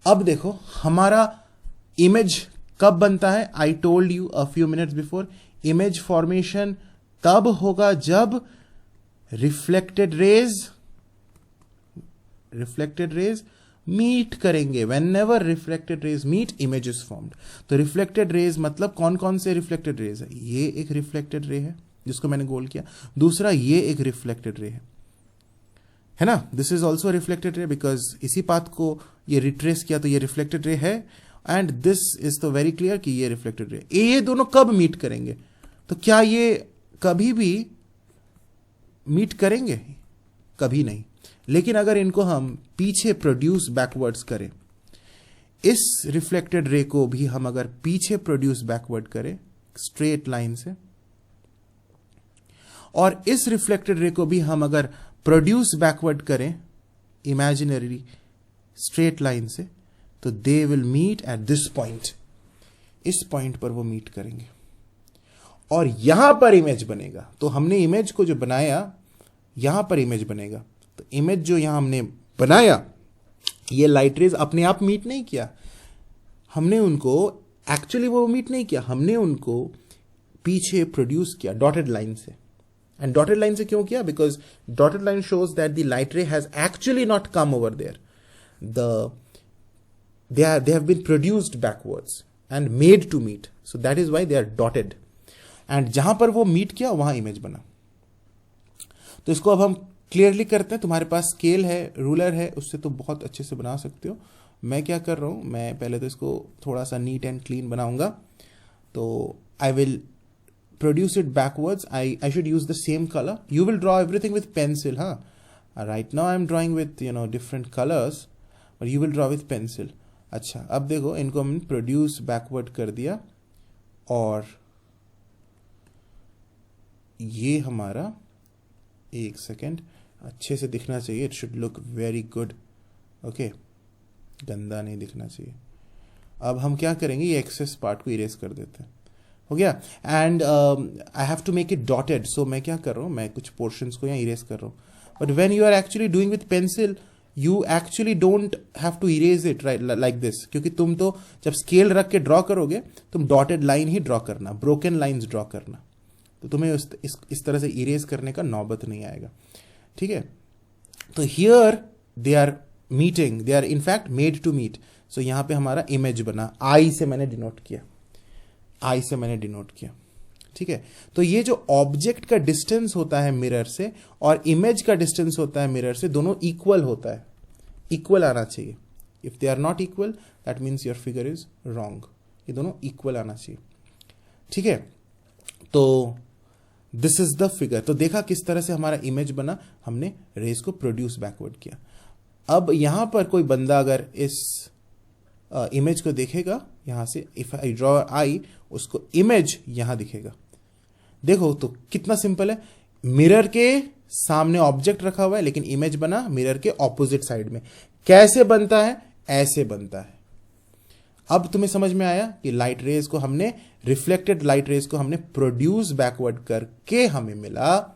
Speaker 1: अब देखो हमारा इमेज कब बनता है, I told you a few minutes before, image formation तब होगा जब रिफ्लेक्टेड रेज मीट करेंगे। Whenever reflected rays meet, image is formed. तो रिफ्लेक्टेड रेज मतलब कौन कौन से रिफ्लेक्टेड रेज है, ये एक रिफ्लेक्टेड रे है जिसको मैंने गोल किया, दूसरा ये एक रिफ्लेक्टेड रे है ना, this is also reflected ray, because इसी पाथ को ये रिट्रेस किया तो ये रिफ्लेक्टेड रे है, एंड दिस इज तो वेरी क्लियर कि ये रिफ्लेक्टेड रे। ये दोनों कब मीट करेंगे, तो क्या ये कभी भी मीट करेंगे? कभी नहीं। लेकिन अगर इनको हम पीछे प्रोड्यूस बैकवर्ड्स करें, इस रिफ्लेक्टेड रे को भी हम अगर पीछे प्रोड्यूस बैकवर्ड करें स्ट्रेट लाइन से, और इस रिफ्लेक्टेड रे को भी हम अगर प्रोड्यूस बैकवर्ड करें इमेजिनरी स्ट्रेट लाइन से, तो they will meet at this point. इस पॉइंट पर वो मीट करेंगे और यहां पर इमेज बनेगा। तो हमने इमेज को जो बनाया, यहां पर इमेज बनेगा। तो इमेज जो यहां हमने बनाया, ये लाइट रेज अपने आप मीट नहीं किया, हमने उनको एक्चुअली वो मीट नहीं किया, हमने उनको पीछे प्रोड्यूस किया डॉटेड लाइन से। एंड डॉटेड लाइन से क्यों किया? Because dotted line shows that the light ray has actually not come over there, they have been produced backwards and made to meet, so that is why they are dotted, and जहां पर वो meet किया वहां image बना। तो इसको अब हम क्लियरली करते हैं। तुम्हारे पास स्केल है, रूलर है, उससे तो बहुत अच्छे से बना सकते हो। मैं क्या कर रहा हूं, मैं पहले तो इसको थोड़ा सा नीट एंड क्लीन बनाऊंगा। तो I will produce it backwards. I should use the same colour. You will draw everything with pencil. हाँ, right now I am drawing with different colours, और you will draw with pencil. अच्छा, अब देखो इनको हमने produce backward कर दिया, और ये हमारा, एक सेकेंड, अच्छे से दिखना चाहिए। It should look very good. Okay, गंदा नहीं दिखना चाहिए। अब हम क्या करेंगे, ये एक्सेस पार्ट को इरेज कर देते हैं। हो गया। And I have to make it dotted, so मैं क्या कर रहा हूं, मैं कुछ पोर्शंस को यहाँ इरेज कर रहा हूं। But when you are actually doing with pencil, you actually don't have to erase it right like this, क्योंकि तुम तो जब स्केल रख के ड्रॉ करोगे, तुम डॉटेड लाइन ही ड्रॉ करना, ब्रोकन लाइंस ड्रॉ करना, तो तुम्हें इस तरह से इरेज करने का नौबत नहीं आएगा। ठीक है, तो here they are meeting, they are in fact made to meet. So यहां पे हमारा इमेज बना, आई से मैंने डिनोट किया, ठीक है। तो ये जो ऑब्जेक्ट का डिस्टेंस होता है मिरर से और इमेज का डिस्टेंस होता है मिरर से, दोनों इक्वल होता है, इक्वल आना चाहिए। If they are not equal that means your figure is wrong, ये दोनों इक्वल आना चाहिए, ठीक है। तो दिस इज द फिगर। तो देखा किस तरह से हमारा इमेज बना, हमने रेज को प्रोड्यूस बैकवर्ड किया। अब यहां पर कोई बंदा अगर इस इमेज को देखेगा यहां से, इफ आई ड्रॉ आई, उसको इमेज यहां दिखेगा। देखो तो कितना सिंपल है, मिरर के सामने ऑब्जेक्ट रखा हुआ है लेकिन इमेज बना मिरर के ऑपोजिट साइड में। कैसे बनता है? ऐसे बनता है। अब तुम्हें समझ में आया कि लाइट रेज को हमने, रिफ्लेक्टेड लाइट रेज को हमने प्रोड्यूस बैकवर्ड करके हमें मिला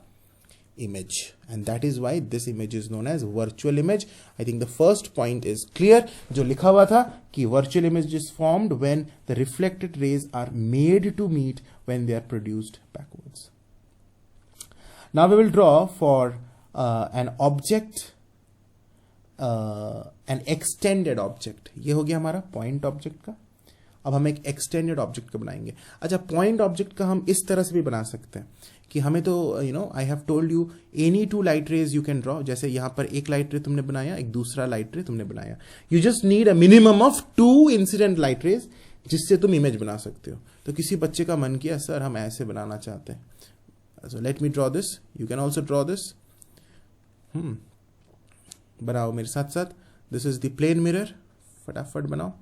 Speaker 1: image, and that is why this image is known as virtual image. I think the first point is clear. जो लिखा हुआ था कि virtual image is formed when the reflected rays are made to meet when they are produced backwards. Now we will draw for an object, an extended object. ये हो गया हमारा point object का। अब हम एक एक्सटेंडेड ऑब्जेक्ट का बनाएंगे। अच्छा, पॉइंट ऑब्जेक्ट का हम इस तरह से भी बना सकते हैं कि हमें तो आई have told you any two light rays you can draw. जैसे यहां पर एक लाइट रे तुमने बनाया, एक दूसरा लाइट रे तुमने बनाया, you just need a minimum of 2 incident light rays जिससे तुम इमेज बना सकते हो। तो किसी बच्चे का मन किया सर हम ऐसे बनाना चाहते हैं, so let me draw this, you can also draw this। बनाओ मेरे साथ साथ। This is the plane mirror, फटाफट बनाओ।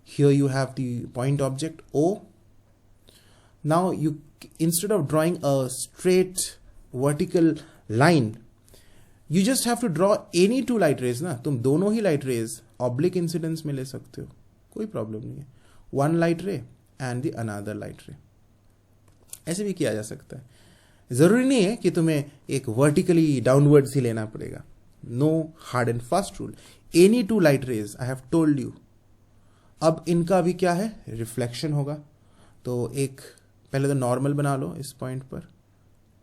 Speaker 1: Here you have the point object O. Now you, instead of drawing a straight vertical line, you just have to draw any 2 light rays ना। तुम दोनों ही light rays oblique incidence में ले सकते हो, कोई प्रॉब्लम नहीं है। 1 लाइट रे एंड द अनदर लाइट रे, ऐसे भी किया जा सकता है। जरूरी नहीं है कि तुम्हें एक वर्टिकली डाउनवर्ड्स ही लेना पड़ेगा। No hard and fast rule, any 2 light rays I have told you. अब इनका भी क्या है, रिफ्लेक्शन होगा। तो एक पहले तो नॉर्मल बना लो, इस पॉइंट पर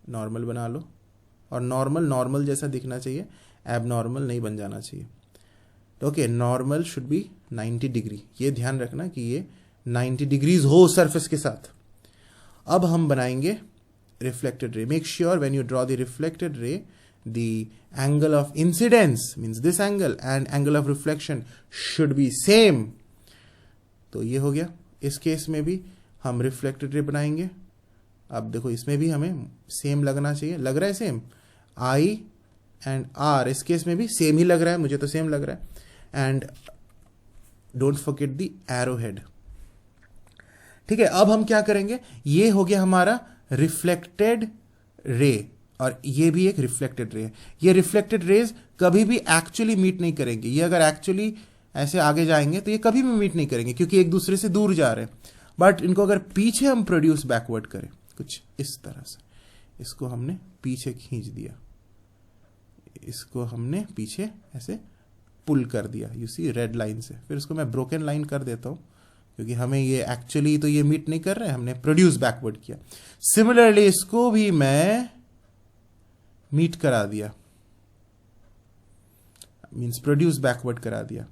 Speaker 1: नॉर्मल बना लो, और नॉर्मल जैसा दिखना चाहिए, एबनॉर्मल नहीं बन जाना चाहिए। Okay, normal should be 90 degree, ये ध्यान रखना कि ये 90 डिग्रीज हो सरफेस के साथ। अब हम बनाएंगे reflected ray. Make sure when you draw the reflected रे the angle of incidence means this angle and angle of reflection should be same. तो ये हो गया। इस केस में भी हम रिफ्लेक्टेड रे बनाएंगे। अब देखो इसमें भी हमें सेम लगना चाहिए, लग रहा है सेम। आई एंड आर इस केस में भी सेम ही लग रहा है, मुझे तो सेम लग रहा है। And don't forget the arrow head, ठीक है। अब हम क्या करेंगे, ये हो गया हमारा रिफ्लेक्टेड रे, और ये भी एक रिफ्लेक्टेड रे है। ये रिफ्लेक्टेड रेज कभी भी एक्चुअली मीट नहीं करेंगे। ये अगर एक्चुअली ऐसे आगे जाएंगे तो ये कभी भी मीट नहीं करेंगे क्योंकि एक दूसरे से दूर जा रहे हैं। बट इनको अगर पीछे हम प्रोड्यूस बैकवर्ड करें कुछ इस तरह से, इसको हमने पीछे खींच दिया, इसको हमने पीछे ऐसे पुल कर दिया, यू सी रेड लाइन से। फिर इसको मैं ब्रोकन लाइन कर देता हूं क्योंकि हमें ये एक्चुअली तो ये मीट नहीं कर रहे हैं, हमने प्रोड्यूस बैकवर्ड किया। सिमिलरली इसको भी मैं मीट करा दिया, मींस प्रोड्यूस बैकवर्ड करा दिया।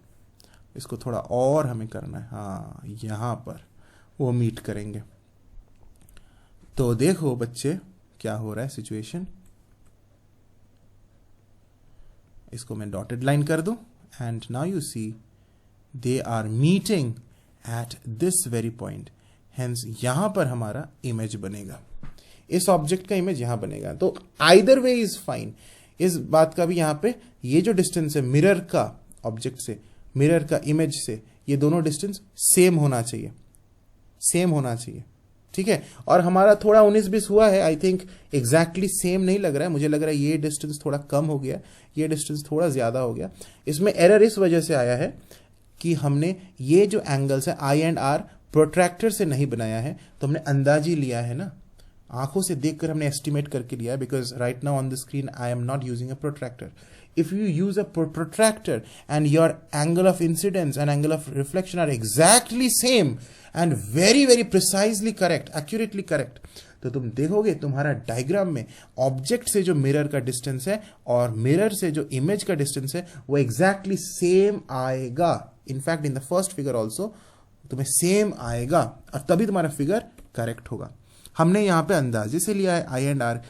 Speaker 1: इसको थोड़ा और हमें करना है, हाँ यहां पर वो मीट करेंगे। तो देखो बच्चे क्या हो रहा है सिचुएशन। इसको मैं डॉटेड लाइन कर दूं and now you see they are meeting at this very point, hence यहां पर हमारा इमेज बनेगा, इस ऑब्जेक्ट का इमेज यहां बनेगा। तो आइदर वे इज फाइन। इस बात का भी यहां पे ये जो डिस्टेंस है मिरर का ऑब्जेक्ट से, मिरर का इमेज से, ये दोनों डिस्टेंस सेम होना चाहिए, सेम होना चाहिए, ठीक है। और हमारा थोड़ा 19-20 हुआ है, आई थिंक एग्जैक्टली सेम नहीं लग रहा है। मुझे लग रहा है ये डिस्टेंस थोड़ा कम हो गया, ये डिस्टेंस थोड़ा ज्यादा हो गया। इसमें एरर इस वजह से आया है कि हमने ये जो एंगल्स है आई एंड आर प्रोट्रैक्टर से नहीं बनाया है, तो हमने अंदाजी लिया है ना, आंखों से देखकर हमने एस्टिमेट करके लिया है। Because right now on the screen I am not using a protractor. If you use a protractor and your angle of incidence and angle of reflection are exactly same and very precisely correct, accurately correct, तो तुम देखोगे तुम्हारा diagram में object से जो mirror का distance है और मिरर से जो इमेज का डिस्टेंस है वो एग्जैक्टली सेम आएगा। In fact in the first figure also तुम्हें सेम आएगा और तभी तुम्हारा फिगर करेक्ट होगा। हमने यहां पे अंदाजे से लिया है आई एंड आर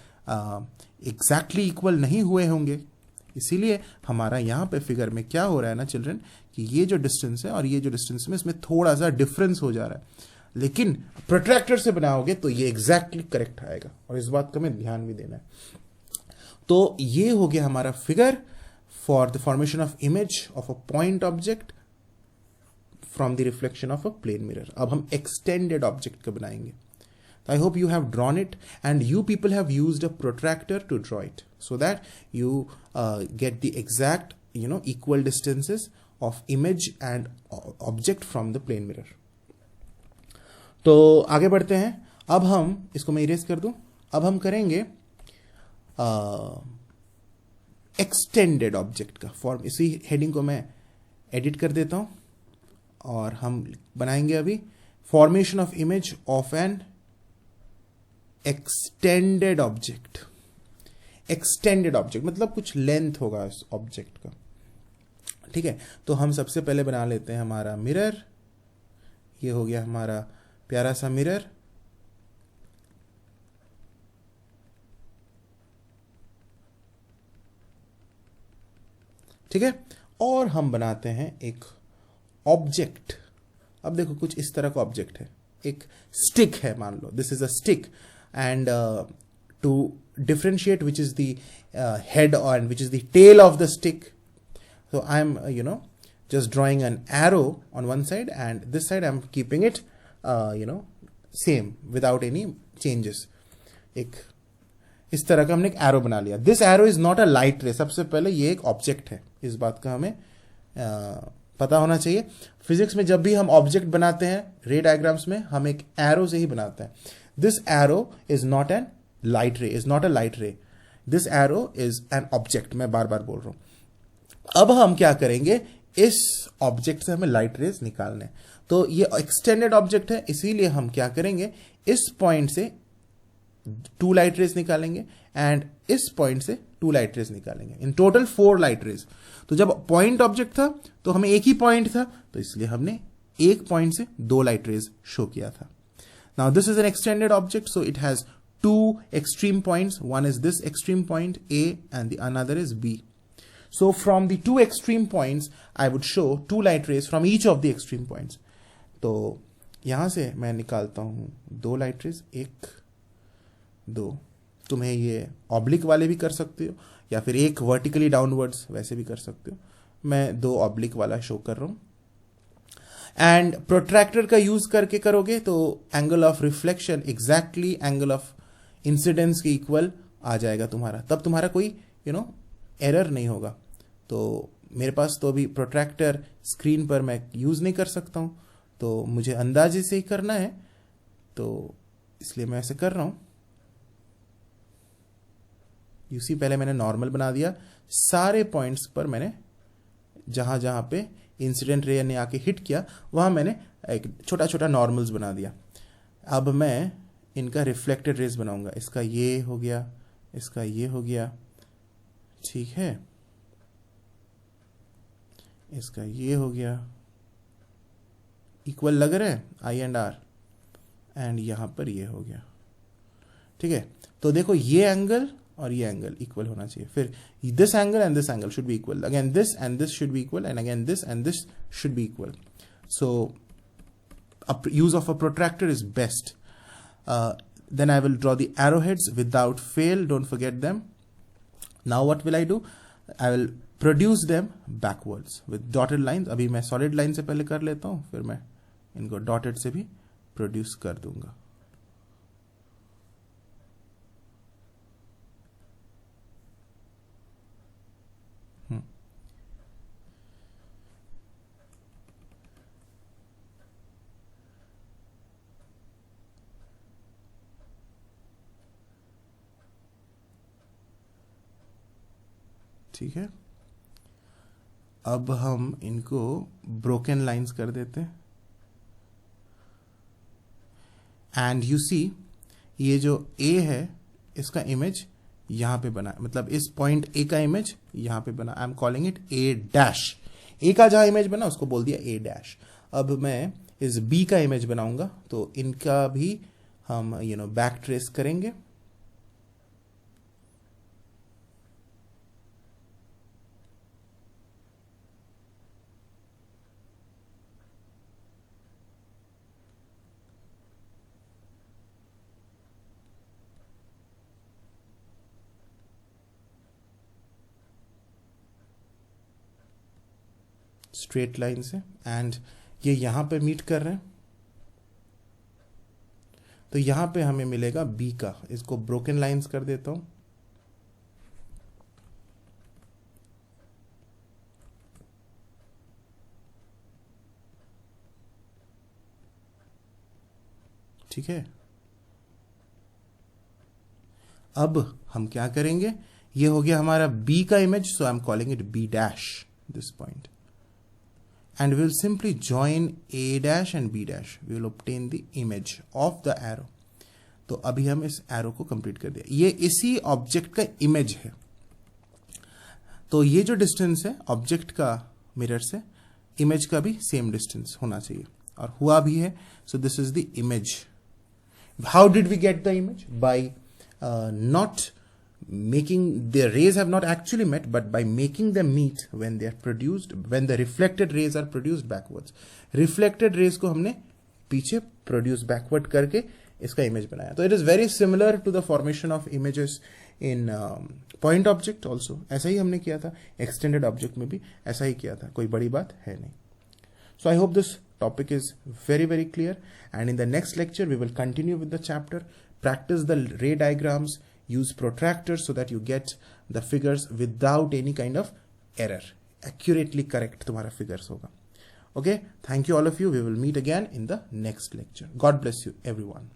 Speaker 1: एग्जैक्टली इक्वल नहीं हुए होंगे, इसीलिए हमारा यहाँ पे फिगर में क्या हो रहा है ना चिल्ड्रन, कि ये जो डिस्टेंस है और ये जो डिस्टेंस में इसमें थोड़ा सा डिफरेंस हो जा रहा है, लेकिन प्रोट्रैक्टर से बनाओगे तो ये एग्जैक्टली करेक्ट आएगा, और इस बात का हमें ध्यान भी देना है। तो ये हो गया हमारा figure for the formation of image of a point object from the reflection of a plane mirror. अब हम एक्सटेंडेड ऑब्जेक्ट का बनाएंगे। I hope you have drawn it, and you people have used a protractor to draw it so that you get the exact, equal distances of image and object from the plane mirror. तो आगे बढ़ते हैं। अब हम इसको मैं erase कर दूं। अब हम करेंगे एक्सटेंडेड ऑब्जेक्ट का फॉर्म। इसी हेडिंग को मैं एडिट कर देता हूं और हम बनाएंगे अभी formation of image of N extended object. Extended object मतलब कुछ लेंथ होगा इस ऑब्जेक्ट का, ठीक है। तो हम सबसे पहले बना लेते हैं हमारा मिरर। ये हो गया हमारा प्यारा सा मिरर। ठीक है, और हम बनाते हैं एक ऑब्जेक्ट। अब देखो कुछ इस तरह का ऑब्जेक्ट है, एक स्टिक है, मान लो this is a stick, and to differentiate which is the head and which is the tail of the stick, so I'm just drawing an arrow on one side, and this side I'm keeping it same without any changes. एक इस तरह का हमने एक arrow बना लिया। This arrow is not a light रे। सबसे पहले ये एक ऑब्जेक्ट है, इस बात का हमें पता होना चाहिए। फिजिक्स में जब भी हम ऑब्जेक्ट बनाते हैं रे डायग्राम्स में, हम एक एरो से ही बनाते हैं। This arrow is not an light ray, is not a light ray. This arrow is an object. मैं बार बार बोल रहा हूं। अब हम क्या करेंगे, इस ऑब्जेक्ट से हमें लाइट रेज निकालने। तो ये एक्सटेंडेड ऑब्जेक्ट है, इसीलिए हम क्या करेंगे, इस पॉइंट से 2 लाइट रेज निकालेंगे एंड इस पॉइंट से 2 लाइट रेज निकालेंगे। In total 4 light rays. तो जब पॉइंट ऑब्जेक्ट था तो हमें एक ही पॉइंट था, तो इसलिए हमने एक पॉइंट से 2 लाइट रेज शो किया था। Now this is an extended object, so it has 2 extreme points. One is this extreme point A and the another is B. So from the 2 extreme points, I would show 2 light rays from each of the extreme points. तो यहां से मैं निकालता हूं 2 light raise, 1 2। तुम्हें ये oblique वाले भी कर सकते हो या फिर एक वर्टिकली डाउनवर्ड्स वैसे भी कर सकते हो। मैं 2 ऑब्लिक वाला शो कर रहा हूं। एंड प्रोट्रैक्टर का यूज करके करोगे तो angle of reflection exactly angle of incidence के इक्वल आ जाएगा तुम्हारा, तब तुम्हारा कोई एरर नहीं होगा। तो मेरे पास तो अभी प्रोट्रैक्टर स्क्रीन पर मैं यूज नहीं कर सकता हूं, तो मुझे अंदाजे से ही करना है, तो इसलिए मैं ऐसे कर रहा हूं। यूसी पहले मैंने नॉर्मल बना दिया, सारे पॉइंट्स पर मैंने जहां जहां पे इंसिडेंट रे ने आके हिट किया वहां मैंने एक छोटा छोटा नॉर्मल्स बना दिया। अब मैं इनका रिफ्लेक्टेड रेज बनाऊंगा। इसका ये हो गया, इसका ये हो गया, ठीक है, इसका ये हो गया। इक्वल लग रहा है आई एंड आर, एंड यहां पर ये हो गया, ठीक है। तो देखो ये एंगल और ये एंगल इक्वल होना चाहिए। फिर this angle and this angle should be equal, again this and this should be equal, and again this and this should be equal. So use of a protractor is best. Then I will draw the arrowheads without fail, don't forget them. Now what will I do? I will produce them backwards with dotted lines. अभी मैं solid line से पहले कर लेता हूं, फिर मैं इनको dotted से भी produce कर दूंगा। ठीक है, अब हम इनको ब्रोकन लाइंस कर देते हैं। एंड यू सी ये जो ए है इसका इमेज यहां पे बना, मतलब इस पॉइंट ए का इमेज यहां पे बना। I am calling it A dash. A का जहां इमेज बना उसको बोल दिया ए डैश। अब मैं इस बी का इमेज बनाऊंगा, तो इनका भी हम बैक ट्रेस करेंगे। स्ट्रेट लाइन से, एंड ये यहां पे मीट कर रहे हैं, तो यहां पे हमें मिलेगा बी का। इसको ब्रोकन लाइंस कर देता हूं, ठीक है। अब हम क्या करेंगे, ये हो गया हमारा बी का image, so I am calling it B dash this point, and we will simply join A dash and B dash, we will obtain the image of the arrow. तो अभी हम इस एरो को कंप्लीट कर दिया, ये इसी ऑब्जेक्ट का इमेज है। तो ये जो डिस्टेंस है ऑब्जेक्ट का मिरर से, इमेज का भी सेम डिस्टेंस होना चाहिए, और हुआ भी है। So this is the image. How did we get the image? By not making, their rays have not actually met, but by making them meet when they are produced, when the reflected rays are produced backwards. Reflected rays को हमने पीछे produce backward करके इसका image बनाया। तो it is very similar to the formation of images in point object also. ऐसा ही हमने किया था, extended object में भी ऐसा ही किया था, कोई बड़ी बात है नहीं। So I hope this topic is very, very clear, and in the next lecture we will continue with the chapter, practice the ray diagrams, use protractors so that you get the figures without any kind of error. Accurately correct तुम्हारा figures होगा। Okay, thank you all of you. We will meet again in the next lecture. God bless you everyone.